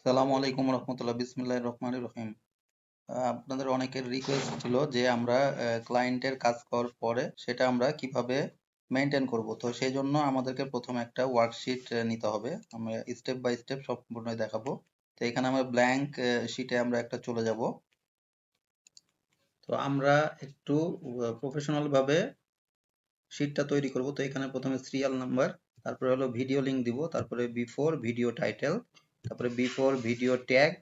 সালামু আলাইকুম রহমতুল্লাহ, বিসমিল্লাহির রহমানির রহিম। আপনাদের অনেকের রিকোয়েস্ট ছিল যে আমরা ক্লায়েন্টের কাজ করার পরে সেটা আমরা কিভাবে মেনটেন করব। তো সেই জন্য আমাদেরকে প্রথমে একটা ওয়ার্কশিট নিতে হবে। আমরা স্টেপ বাই স্টেপ সম্পূর্ণ দেখাবো। তো এখানে আমরা ব্ল্যাঙ্ক শিটে আমরা একটা চলে যাব। তো আমরা একটু প্রফেশনাল ভাবে শিটটা তৈরি করব। তো এখানে প্রথমে সিরিয়াল নাম্বার, তারপরে হলো ভিডিও লিংক দিব, তারপরে বিফোর ভিডিও টাইটেল, তারপরে before video tag,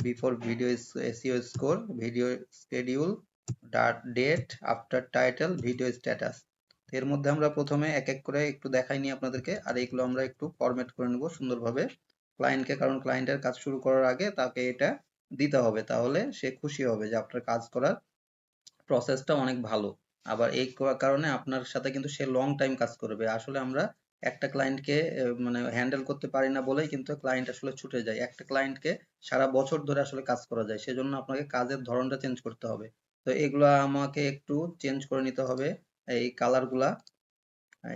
before video is SEO score, video schedule, date, after title, video status। এর মধ্যে আমরা প্রথমে এক এক করে একটু দেখাই নি আপনাদেরকে, আর এগুলো আমরা একটু ফরম্যাট করে নেব সুন্দরভাবে ক্লায়েন্টকে, কারণ ক্লায়েন্টের কাজ শুরু করার আগে তাকে এটা দিতে হবে, তাহলে সে খুশি হবে যে আপনার কাজ করার প্রসেসটা অনেক ভালো। আবার এই কারণে আপনার সাথে কিন্তু সে লং টাইম কাজ করবে। আসলে আমরা একটা ক্লায়েন্টকে মানে হ্যান্ডেল করতে পারি না বলেই কিন্তু ক্লায়েন্ট আসলে ছুটে যায়। একটা ক্লায়েন্টকে সারা বছর ধরে আসলে কাজ করা যায়, সেজন্য আপনাকে কাজের ধরনটা চেঞ্জ করতে হবে। তো এগুলা আমাকে একটু চেঞ্জ করে নিতে হবে। এই কালারগুলা,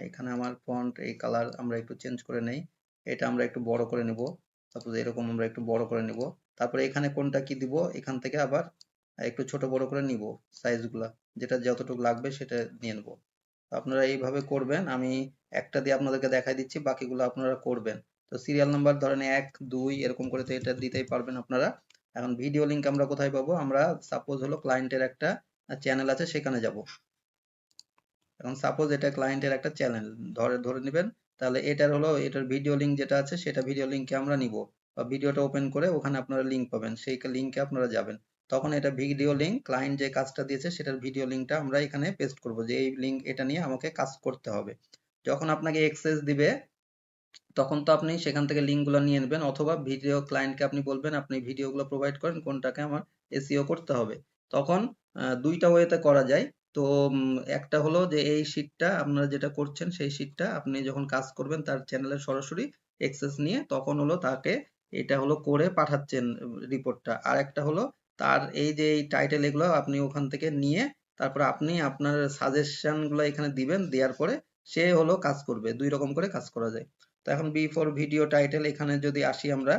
এখানে আমার ফন্ট এই কালার আমরা একটু চেঞ্জ করে নেই। এটা আমরা একটু বড় করে নেব, সাপোজ এরকম আমরা একটু বড় করে নেব। তারপরে এখানে কোনটা কি দিব, এখান থেকে আবার একটু ছোট বড় করে নিব সাইজগুলা, যেটা যতটুকু লাগবে সেটা নিয়ে নেব। আপনারা এইভাবে করবেন, আমি একটা দিয়ে আপনাদেরকে দেখাই দিচ্ছি, বাকিগুলো আপনারা করবেন। তো সিরিয়াল নাম্বার ধরেন 1 2 এরকম করে তো এটা দিতেই পারবেন আপনারা। এখন ভিডিও লিংক আমরা কোথায় পাবো, আমরা সাপোজ হলো ক্লায়েন্টের একটা চ্যানেল আছে সেখানে যাব। এখন সাপোজ এটা ক্লায়েন্টের একটা চ্যানেল ধরে ধরে নেবেন, তাহলে এটার হলো এটার ভিডিও লিংক যেটা আছে সেটা ভিডিও লিংকে আমরা নিব, বা ভিডিওটা ওপেন করে ওখানে আপনারা লিংক পাবেন, সেই লিংকে আপনারা যাবেন। তখন এটা ভিডিও লিংক, ক্লায়েন্ট যে কাজটা দিয়েছে সেটার ভিডিও লিংকটা আমরা এখানে পেস্ট করব, যে এই লিংক এটা নিয়ে আমাকে কাজ করতে হবে। যখন আপনাকে অ্যাক্সেস দিবে তখন তো আপনি সেখান থেকে লিঙ্কগুলো নিয়ে নেবেন, অথবা ভিডিও ক্লায়েন্টকে আপনি বলবেন আপনি ভিডিওগুলো প্রোভাইড করেন কোনটাকে আমার এসইও করতে হবে। তখন দুইটা ওয়েতে করা যায়। তো একটা হলো যে এই শিটটা আপনারা যেটা করছেন সেই শিটটা আপনি যখন কাজ করবেন তার চ্যানেলে সরাসরি অ্যাক্সেস নিয়ে তখন হলো তাকে এটা হলো করে পাঠাচ্ছেন রিপোর্টটা। আর একটা হলো তার এই যে এই টাইটেল এগুলো আপনি ওখান থেকে নিয়ে তারপর আপনি আপনার সাজেশন গুলো এখানে দিবেন, দেওয়ার পরে সে হলো কাজ করবে। দুই রকম করে কাজ করা যায়। তো এখন বিফোর ভিডিও টাইটেল এখানে যদি আসি আমরা,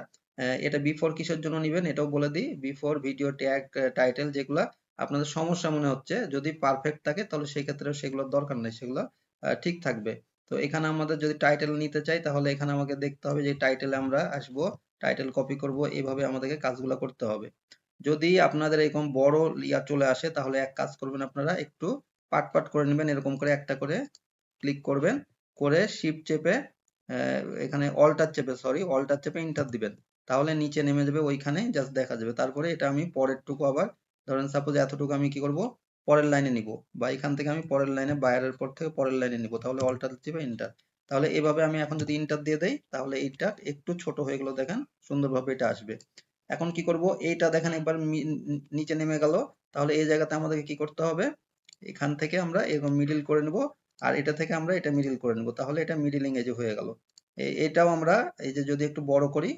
এটা বিফোর কিসের জন্য নিবেন এটাও বলে দিই। বিফোর ভিডিও ট্যাগ টাইটেল যেগুলা আপনাদের সমস্যা মনে হচ্ছে, যদি পারফেক্ট থাকে তাহলে সেই ক্ষেত্রে সেগুলোর দরকার নেই, সেগুলো ঠিক থাকবে। তো এখানে আমাদের যদি টাইটেল নিতে চাই তাহলে এখানে আমাকে দেখতে হবে যে টাইটেলে আমরা আসবো, টাইটেল কপি করব, এইভাবে আমাদেরকে কাজগুলো করতে হবে। যদি আপনাদের এরকম বড় ইয়া চলে আসে তাহলে এক কাজ করবেন, আপনারা একটু পাট পাট করে নেবেন, এরকম করে একটা করে ক্লিক করবেন, করে শিফট চেপে এখানে অল্টার চেপে এন্টার দিবেন, তাহলে নিচে নেমে যাবে, ওইখানে জাস্ট দেখা যাবে। তারপরে এটা আমি পরেরটুকু আবার ধরেন সাপোজ এতটুকু আমি কি করব, পরের লাইনে নিব, বা এখান থেকে আমি পরের লাইনে বাইরের পর থেকে পরের লাইনে নিব, তাহলে অল্টার চেপে এন্টার। তাহলে এভাবে আমি এখন যদি এন্টার দিয়ে দেই তাহলে এইটা একটু ছোট হয়ে গেল, দেখেন সুন্দরভাবে এটা আসবে। এখন কি করব, এইটা দেখেন একবার নিচে নেমে গেল, তাহলে এই জায়গাতে আমাদেরকে কি করতে হবে, এখান থেকে আমরা এরকম মিডিল করে নেব, আর এটা থেকে আমরা এটা মিডিল করে নেব, তাহলে এটা মিডিলিং এজে হয়ে গেল। এটাও আমরা এই যে যদি একটু বড় করি,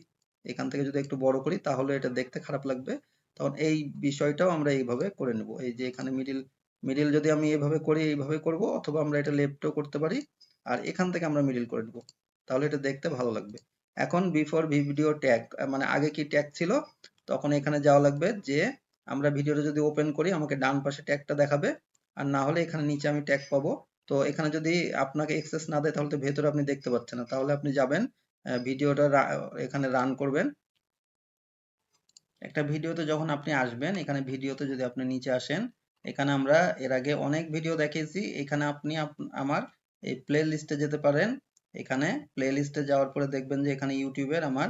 এখান থেকে যদি একটু বড় করি তাহলে এটা দেখতে খারাপ লাগবে, তখন এই বিষয়টাও আমরা এইভাবে করে নেব। এই যে এখানে মিডিল মিডিল যদি আমি এইভাবে করি এইভাবে করব, অথবা আমরা এটা লেফটও করতে পারি, আর এখান থেকে আমরা মিডিল করে নেব, তাহলে এটা দেখতে ভালো লাগবে। এখন বিফোর ভিডিও ট্যাগ, মানে আগে কি ট্যাগ ছিল, তখন এখানে যাওয়া লাগবে, যে আমরা ভিডিওটা যদি ওপেন করি আমাকে ডান পাশে ট্যাগটা দেখাবে, আর না হলে এখানে নিচে আমি ট্যাগ পাবো। তো এখানে যদি আপনাকে এক্সেস না দেয় তাহলে তো ভেতরে আপনি দেখতে পাচ্ছেন না, তাহলে আপনি যাবেন ভিডিওটা এখানে রান করবেন। একটা ভিডিওতে যখন আপনি আসবেন, এখানে ভিডিওতে যদি আপনি নিচে আসেন, এখানে আমরা এর আগে অনেক ভিডিও দেখিয়েছি, এখানে আপনি আমার এই প্লে লিস্টে যেতে পারেন। এখানে প্লে লিস্টে যাওয়ার পরে দেখবেন যে এখানে ইউটিউবের আমার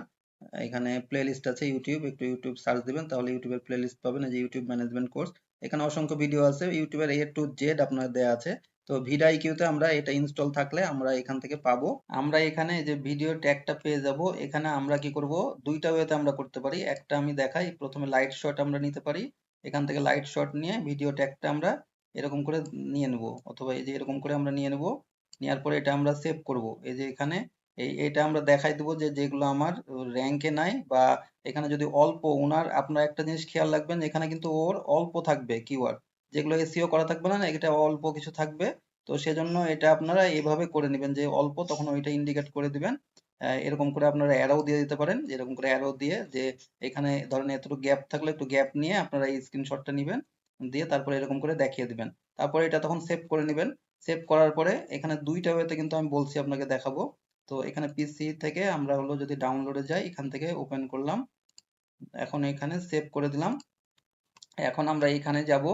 এখানে প্লে লিস্ট আছে, ইউটিউব, একটু ইউটিউব সার্চ দিবেন তাহলে ইউটিউবের প্লে লিস্ট পাবেন, এই যে ইউটিউব ম্যানেজমেন্ট কোর্স। এখানে অসংখ্য ভিডিও আছে ইউটিউবের A to Z আপনার দেয়া আছে। তো ভিডিআইকিউতে আমরা এটা ইনস্টল থাকলে আমরা এখান থেকে পাবো। আমরা এখানে এই যে ভিডিও ট্যাগটা পেয়ে যাব। এখানে আমরা কি করব, দুইটা ওয়েতে আমরা করতে পারি। একটা আমি দেখাই, প্রথমে লাইট শট আমরা নিতে পারি, এখান থেকে লাইট শট নিয়ে ভিডিও ট্যাগটা আমরা এরকম করে নিয়ে নেব, অথবা এই যে এরকম করে আমরা নিয়ে নেব। নেওয়ার পরে এটা আমরা সেভ করব। এই যে এখানে এটা আমরা দেখাই দেবো যে যেগুলো আমার র্যাঙ্কে নাই, বা এখানে যদি অল্প ওনার, আপনারা একটা জিনিস খেয়াল রাখবেন, এখানে কিন্তু ওর অল্প থাকবে কিওয়ার্ড, যেগুলো এসইও করা থাকবে না, এটা অল্প কিছু থাকবে। তো সেজন্য এটা আপনারা এভাবে করে নেবেন যে অল্প, তখন ওইটা ইন্ডিকেট করে দিবেন। এরকম করে আপনারা অ্যারো দিয়ে দিতে পারেন, এরকম করে অ্যারো দিয়ে যে এখানে ধরেন এতটুকু গ্যাপ থাকলে একটু গ্যাপ নিয়ে আপনারা এই স্ক্রিনশটটা নেবেন, দিয়ে তারপরে এরকম করে দেখিয়ে দিবেন। তারপরে এটা তখন সেভ করে নেবেন। সেভ করার পরে এখানে দুইটা ওয়েতে কিন্তু আমি বলছি আপনাকে দেখাবো। তো এখানে পিসি থেকে আমরা হলো যদি ডাউনলোডে যাই, এখান থেকে ওপেন করলাম, এখন এখানে সেভ করে দিলাম। এখন আমরা এখানে যাব,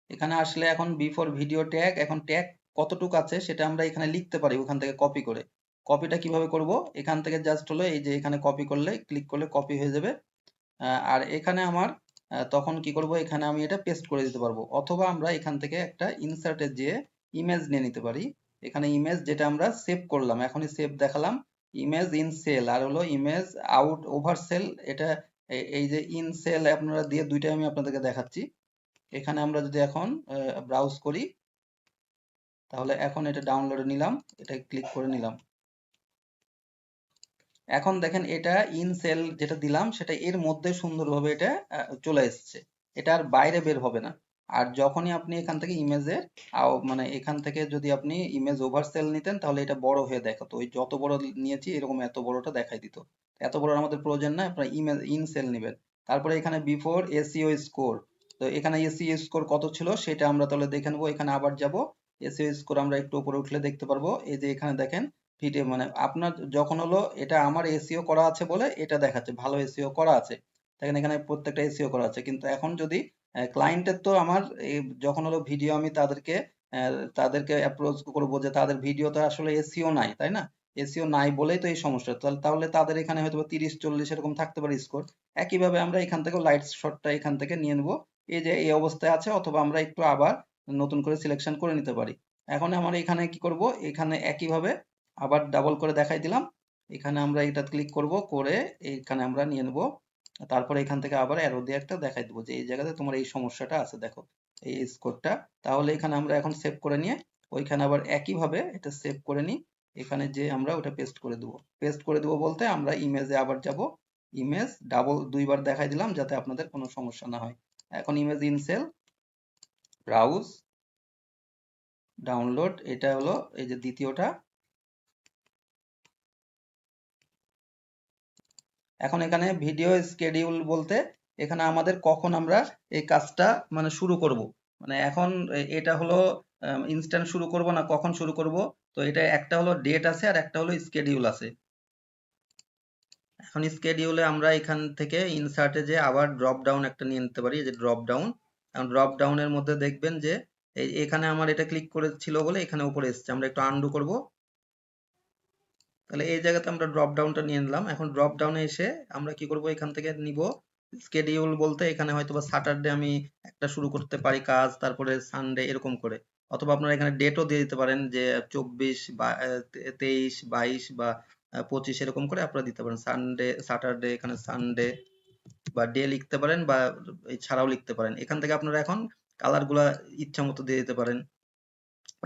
এখানে আসলে এখন বিফোর ভিডিও ট্যাগ, এখন ট্যাগ কতটুকু আছে সেটা আমরা এখানে লিখতে পারি ওখান থেকে কপি করে। কপিটা কিভাবে করব, এখান থেকে জাস্ট হলো এই যে এখানে কপি করলে ক্লিক করলে কপি হয়ে যাবে। আর এখানে আমার তখন কি করব, এখানে আমি এটা পেস্ট করে দিতে পারবো, অথবা আমরা এখান থেকে একটা ইনসার্টে যে ইমেজ নিয়ে নিতে পারি। এখানে ইমেজ যেটা আমরা সেভ করলাম, এখনই সেভ দেখালাম, ইমেজ ইন সেল আর হলো ইমেজ আউট ওভার সেল। এটা এই যে ইন সেল আপনারা দিয়ে দুইটাই আমি আপনাদেরকে দেখাচ্ছি। এখানে আমরা যদি এখন ব্রাউজ করি, তাহলে এখন এটা ডাউনলোডে নিলাম, এটা ক্লিক করে নিলাম। এখন দেখেন এটা ইন সেল যেটা দিলাম সেটা এর মধ্যে সুন্দরভাবে এটা চলে এসেছে, এটা আর বাইরে বের হবে না। আর যখনই আপনি এখান থেকে ইমেজের মানে এখান থেকে যদি আপনি ইমেজ ওভার সেল নিতেন তাহলে এটা বড় হয়ে দেখাতো, ওই যত বড় নিয়েছি এরকম এত বড়টা দেখাই দিত। এত বড় আমাদের প্রয়োজন না, আপনার ইমেজ ইন সেল নেবেন। তারপরে এখানে বিফোর এসইও স্কোর, তো এখানে এসইও স্কোর কত ছিল সেটা আমরা তাহলে দেখে নেবো। এখানে আবার যাব, এসইও স্কোর আমরা একটু উপরে উঠলে দেখতে পারবো, এই যে এখানে দেখেন ভিডিও মানে আপনার যখন হলো এটা আমার এসইও করা আছে বলে এটা দেখাচ্ছে ভালো এসইও করা আছে, দেখেন এখানে প্রত্যেকটা এসইও করা আছে। কিন্তু এখন যদি ক্লায়েন্টের তো আমার যখন হলো ভিডিও আমি তাদেরকে অ্যাপ্রোচ করবো যে তাদের ভিডিওতে আসলে এসইও নাই, তাই না? এসইও নাই বলেই তো এই সমস্যা। তাহলে তাদের এখানে হয়তো 30-40 এরকম থাকতে পারে স্কোর। একইভাবে আমরা এখান থেকে লাইট শটটা এখান থেকে নিয়ে নেবো, এই যে এই অবস্থায় আছে, অথবা আমরা একটু আবার নতুন করে সিলেকশন করে নিতে পারি। এখন আমরা এখানে কি করব, এখানে একইভাবে আবার ডাবল করে দেখাই দিলাম, এখানে আমরা এটা ক্লিক করব, করে এইখানে আমরা নিয়ে নেব। তারপরে এখান থেকে আবার অ্যারো দিয়ে একটা দেখাই দেবো যে এই জায়গাতে তোমার এই সমস্যাটা আছে, দেখো এই স্কোরটা। তাহলে এখানে আমরা এখন সেভ করে নিয়ে ওইখানে আবার একইভাবে এটা সেভ করে নিই, এখানে যে আমরা ওটা পেস্ট করে দেবো। পেস্ট করে দেবো বলতে আমরা ইমেজে আবার যাব, ইমেজ ডাবল দুইবার দেখাই দিলাম যাতে আপনাদের কোনো সমস্যা না হয়। এখন ইমেজ ইনসেল, ব্রাউজ, ডাউনলোড, এটা হলো এই যে দ্বিতীয়টা। এখন এখানে ভিডিও স্কেডিউল বলতে এখানে আমাদের কখন আমরা এই কাজটা মানে শুরু করব, মানে এখন এটা হলো ইনস্ট্যান্ট শুরু করব না কখন শুরু করব। তো এটা একটা হলো ডেট আছে আর একটা হলো স্কেডিউল আছে। এখন স্কেডিউলে আমরা এখান থেকে ইনসার্টে যে আবার ড্রপ ডাউন একটা নিয়ে নিতে পারি, এই যে ড্রপ ডাউন। এখন ড্রপ ডাউনের মধ্যে দেখবেন যে এখানে আমার এটা ক্লিক করেছিল বলে এখানে উপরে এসেছে, আমরা একটু আন্ডু করব। তাহলে এই জায়গাতে আমরা ড্রপ ডাউনটা নিয়ে নিলাম। এখন ড্রপ ডাউনে এসে আমরা কি করব, এখান থেকে নিব স্কেডিউল বলতে এখানে হয়তো বা স্যাটারডে আমি একটা শুরু করতে পারি কাজ, তারপরে সানডে এরকম করে। অথবা আপনারা এখানে ডেটও দিয়ে দিতে পারেন যে 24 বা 23 22 বা 25 এরকম করে আপনারা দিতে পারেন। সানডে স্যাটারডে এখানে সানডে বা ডে লিখতে পারেন, বা এছাড়াও লিখতে পারেন। এখান থেকে আপনারা এখন কালার গুলা ইচ্ছা মতো দিয়ে দিতে পারেন।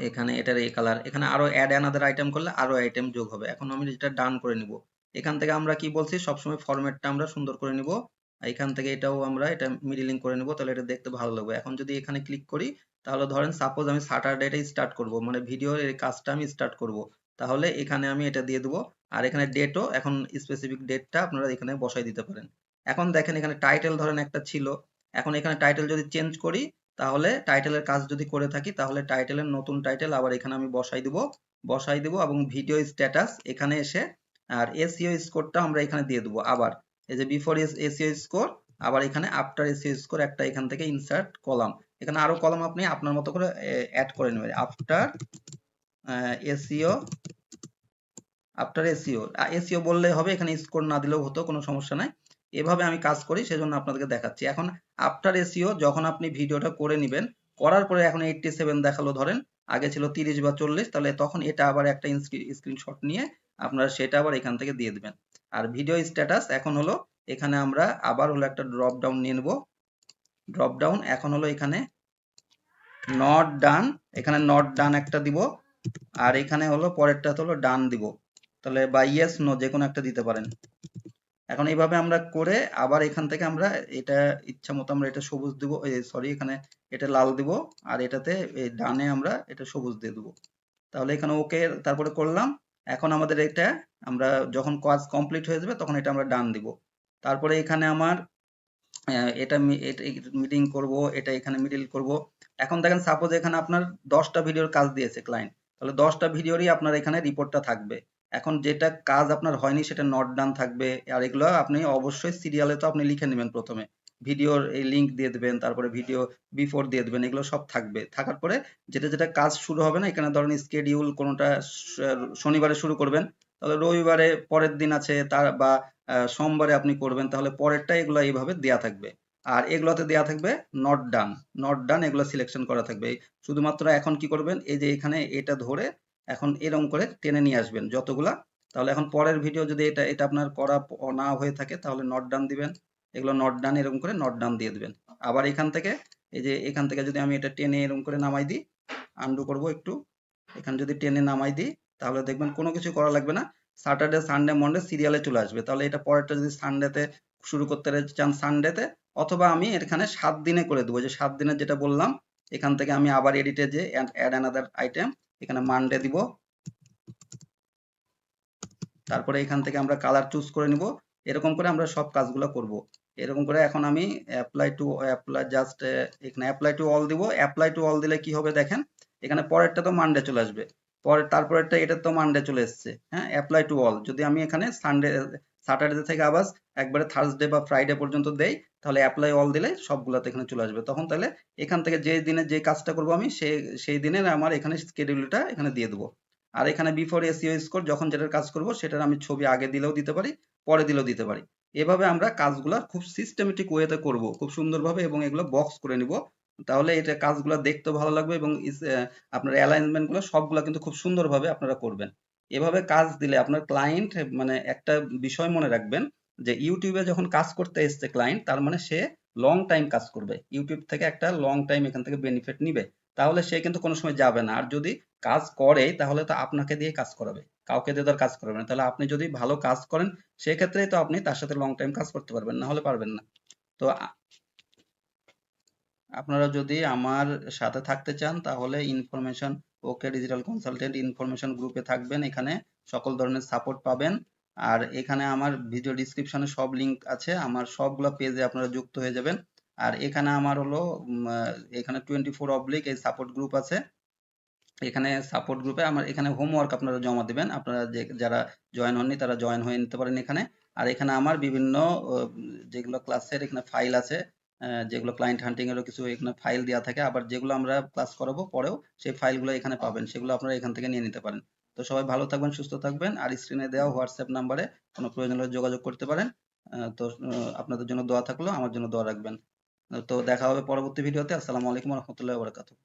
এখানে এটার এই কালার, এখানে আরো অ্যাড অ্যানাদার আইটেম করলে আরো আইটেম যোগ হবে। এখন আমি যেটা ডান করে নিব, এখান থেকে আমরা কি বলছি সবসময় ফরম্যাটটা আমরা সুন্দর করে নিব। এখান থেকে এটাও আমরা এটা মিডিলিং করে নিব, তাহলে এটা দেখতে ভালো লাগবে। এখন যদি এখানে ক্লিক করি, তাহলে ধরেন সাপোজ আমি স্যাটারডেটা স্টার্ট করব, মানে ভিডিওর এই কাজটা আমি স্টার্ট করব, তাহলে এখানে আমি এটা দিয়ে দেবো। আর এখানে ডেটও এখন স্পেসিফিক ডেটটা আপনারা এখানে বসাই দিতে পারেন। এখন দেখেন এখানে টাইটেল ধরেন একটা ছিল, এখন এখানে টাইটেল যদি চেঞ্জ করি, তাহলে টাইটেলের কাজ যদি করে থাকি তাহলে টাইটেলের নতুন টাইটেল আবার এখানে আমি বসাই দিব এবং ভিডিও স্ট্যাটাস এখানে এসে আর এসইও স্কোরটা আমরা এখানে দিয়ে দেবো। আবার এই যে বিফোর এসইও স্কোর, আবার এখানে আফটার এসইও স্কোর একটা এখান থেকে ইনসার্ট কলাম, এখানে আরো কলাম আপনি আপনার মতো করে অ্যাড করে নেবেন। After SEO, after SEO, SEO বললে হবে, এখানে স্কোর না দিলেও হতো, কোনো সমস্যা নাই। এভাবে আমি কাজ করি সেজন্য আপনাদেরকে দেখাচ্ছি। এখন আফটার এসইও যখন আপনি ভিডিওটা করে নেবেন, করার পরে এখন 87 দেখালো ধরেন, আগে ছিল 30 বা 40, তাহলে তখন এটা আবার একটা স্ক্রিনশট নিয়ে আপনারা সেটা আবার এখান থেকে দিয়ে দিবেন। আর ভিডিও স্ট্যাটাস এখন হলো এখানে আমরা আবার হলো একটা ড্রপ ডাউন নিয়ে নেব, ড্রপ ডাউন এখন হলো এখানে নট ডান, এখানে নট ডান একটা দিব, আর এখানে হলো পরেরটা হলো ডান দিব, তাহলে বা ইয়েস নো যে কোনো একটা দিতে পারেন। এখন এইভাবে আমরা করে আবার এখান থেকে আমরা এটা ইচ্ছা মতো আমরা এটা সবুজ দিব, সরি এখানে এটা লাল দিব, আর এটাতে ডানে আমরা এটা সবুজ দিয়ে দেবো। তাহলে এখানে ওকে তারপরে করলাম, এখন আমাদের এটা আমরা যখন কাজ কমপ্লিট হয়ে যাবে তখন এটা আমরা ডান দিব। তারপরে এখানে আমার এটা মিটিং করব, এটা এখানে মিডল করব। এখন দেখেন সাপোজ এখানে আপনার 10টা ভিডিওর কাজ দিয়েছে ক্লায়েন্ট, তাহলে 10টা ভিডিওরই আপনার এখানে রিপোর্টটা থাকবে। এখন যেটা কাজ আপনার হয়নি সেটা নট ডান থাকবে। আর এগুলো আপনি অবশ্যই সিরিয়ালে তো আপনি লিখে নেবেন, প্রথমে ভিডিওর এই লিঙ্ক দিয়ে দেবেন, তারপরে ভিডিও বিফোর দিয়ে দেবেন, এগুলো সব থাকবে। থাকার পরে যেটা যেটা কাজ শুরু হবে না, এখানে ধরেন স্কেডিউল কোনোটা শনিবারে শুরু করবেন, তাহলে রবিবারে পরের দিন আছে তার, বা সোমবারে আপনি করবেন, তাহলে পরেরটা এগুলো এইভাবে দেয়া থাকবে। আর এগুলোতে দেয়া থাকবে নট ডান, নট ডান এগুলো সিলেকশন করা থাকবে। শুধুমাত্র এখন কি করবেন, এই যে এখানে এটা ধরে এখন এরকম করে টেনে নিয়ে আসবেন যতগুলা। তাহলে এখন পরের ভিডিও যদি এটা এটা আপনার করা না হয়ে থাকে তাহলে নট ডান দিবেন, এগুলো নট ডান এরকম করে নট ডান দিয়ে দিবেন। আবার এখান থেকে এই যে এখান থেকে যদি আমি এটা টেনে এরকম করে নামাই দিই, আন্ডু করব একটু, এখানে যদি টেনে নামাই দিই তাহলে দেখবেন কোনো কিছু করা লাগবে না, স্যাটারডে সানডে মন্ডে সিরিয়ালে চলে আসবে। তাহলে এটা পরেরটা যদি সানডেতে শুরু করতে চান সানডেতে, অথবা আমি এখানে 7 দিনে করে দেবো, যে 7 দিনের যেটা বললাম, এখান থেকে আমি আবার এডিটে যে অ্যাড অ্যানাদার আইটেম, এখানে মানডে দিব। তারপরে এখান থেকে আমরা কালার চুজ করে নিব। এরকম করে আমরা সব কাজগুলো করব। এরকম করে এখন আমি অ্যাপ্লাই জাস্ট এখানে অ্যাপ্লাই টু অল দিব। অ্যাপ্লাই টু অল দিলে কি হবে দেখেন, এখানে পরেরটা তো মানডে চলে আসবে, পরে তারপরেরটা এটা তো মানডে চলে এসছে। হ্যাঁ, অ্যাপ্লাই টু অল যদি আমি এখানে সানডে স্যাটারডে থেকে আবার একবারে থার্সডে বা ফ্রাইডে পর্যন্ত দেই, তাহলে অ্যাপ্লাই অল দিলে সবগুলাতে এখানে চলে আসবে। তখন তাহলে এখান থেকে যে দিনে যে কাজটা করব আমি সেই দিনের আমার এখানে শিডিউলটা এখানে দিয়ে দেবো। আর এখানে বিফোর এসইও স্কোর, যখন যেটার কাজ করব সেটার আমি ছবি আগে দিলেও দিতে পারি, পরে দিলেও দিতে পারি। এভাবে আমরা কাজগুলা খুব সিস্টেমেটিক ওয়েতে করব, খুব সুন্দরভাবে, এবং এগুলো বক্স করে নিব। তাহলে এটা কাজগুলো দেখতেও ভালো লাগবে, এবং আপনার অ্যালাইনমেন্ট গুলো সবগুলা কিন্তু খুব সুন্দরভাবে আপনারা করবেন। এভাবে কাজ দিলে আপনার ক্লায়েন্ট, মানে একটা বিষয় মনে রাখবেন, যে ইউটিউবে যখন কাজ করতে এসছে ক্লায়েন্ট, তার মানে সে লং টাইম কাজ করবে, ইউটিউব থেকে একটা লং টাইম এখান থেকে বেনিফিট নিবে। তাহলে সে কিন্তু কোনো সময় যাবে না। আর যদি কাজ করে তাহলে তো আপনাকে দিয়ে কাজ করাবে, কাউকে দিয়ে তার কাজ করাবে না। তাহলে আপনি যদি ভালো কাজ করেন সেক্ষেত্রেই তো আপনি তার সাথে লং টাইম কাজ করতে পারবেন, না হলে পারবেন না। তো আপনারা যদি আমার সাথে থাকতে চান তাহলে ইনফরমেশন ওকে ডিজিটাল কনসালটেন্ট ইনফরমেশন গ্রুপে থাকবেন, এখানে সকল ধরনের সাপোর্ট পাবেন। আর এখানে আমার ভিডিও ডিসক্রিপশনে সব লিংক আছে, আমার সবগুলা পেজে আপনারা যুক্ত হয়ে যাবেন। আর এখানে আমার হলো এখানে 24 এই সাপোর্ট গ্রুপ আছে। এখানে সাপোর্ট গ্রুপে আমার এখানে হোমওয়ার্ক আপনারা জমা দিবেন, আপনারা যে যারা জয়েন হননি তারা জয়েন হয়ে নিতে পারেন এখানে। আর এখানে আমার বিভিন্ন যেগুলো ক্লাসের এখানে ফাইল আছে, যেগুলো ক্লায়েন্ট হান্টিং এরও কিছু এখানে ফাইল দেওয়া থাকে, আবার যেগুলো আমরা ক্লাস করাবো পরেও সেই ফাইলগুলো এখানে পাবেন, সেগুলো আপনারা এখান থেকে নিয়ে নিতে পারেন। তো সবাই ভালো থাকবেন, সুস্থ থাকবেন, আর স্ক্রিনে দেওয়া হোয়াটসঅ্যাপ নাম্বারে কোনো প্রয়োজন হলে যোগাযোগ করতে পারেন। তো আপনাদের জন্য দোয়া থাকলো, আমার জন্য দোয়া রাখবেন। তো দেখা হবে পরবর্তী ভিডিওতে। আসসালামু আলাইকুম রহমতুল্লাহ বারাকাতুহু।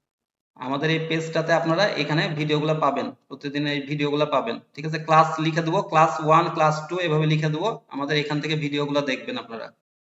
আমাদের এই পেজটাতে আপনারা এখানে ভিডিওগুলো পাবেন, প্রতিদিন এই ভিডিওগুলো পাবেন। ঠিক আছে, ক্লাস লিখে দেবো, ক্লাস 1 ক্লাস 2 এভাবে লিখে দেবো, আমাদের এখান থেকে ভিডিওগুলো দেখবেন আপনারা।